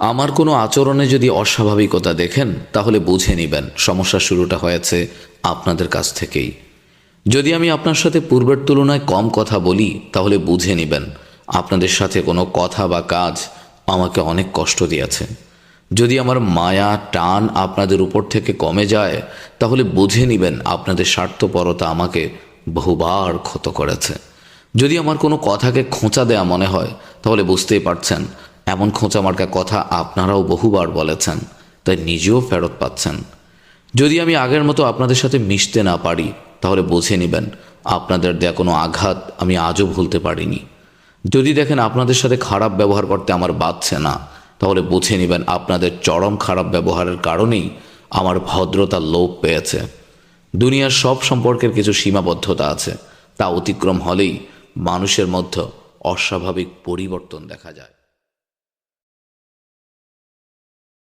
আমার কোনো আচরণে যদি অস্বাভাবিকতা দেখেন তাহলে বুঝে নেবেন সমস্যা শুরুটা হয়েছে আপনাদের কাছ থেকেই। যদি আমি আপনার সাথে পূর্বের তুলনায় কম কথা বলি তাহলে বুঝে নেবেন আপনাদের সাথে কোনো কথা বা কাজ আমাকে অনেক কষ্ট দিয়েছে। যদি আমার মায়া টান আপনাদের উপর থেকে কমে যায় তাহলে বুঝে নেবেন আপনাদের স্বার্থপরতা আমাকে বহুবার ক্ষত করেছে। যদি আমার কোনো কথাকে খোঁচা দেয়া মনে হয় তাহলে বুঝতেই পারছেন এমন খোঁচা মার্কা কথা আপনারাও বহুবার বলেছেন, তাই নিজেও ফেরত পাচ্ছেন। যদি আমি আগের মতো আপনাদের সাথে মিশতে না পারি তাহলে বুঝে নেবেন আপনাদের দেয়া কোনো আঘাত আমি আজও ভুলতে পারিনি। যদি দেখেন আপনাদের সাথে খারাপ ব্যবহার করতে আমার বাধছে না তাহলে বুঝে নেবেন আপনাদের চরম খারাপ ব্যবহারের কারণেই আমার ভদ্রতা লোপ পেয়েছে। দুনিয়ার সব সম্পর্কের কিছু সীমাবদ্ধতা আছে, তা অতিক্রম হলেই মানুষের মধ্যে অস্বাভাবিক পরিবর্তন দেখা যায়।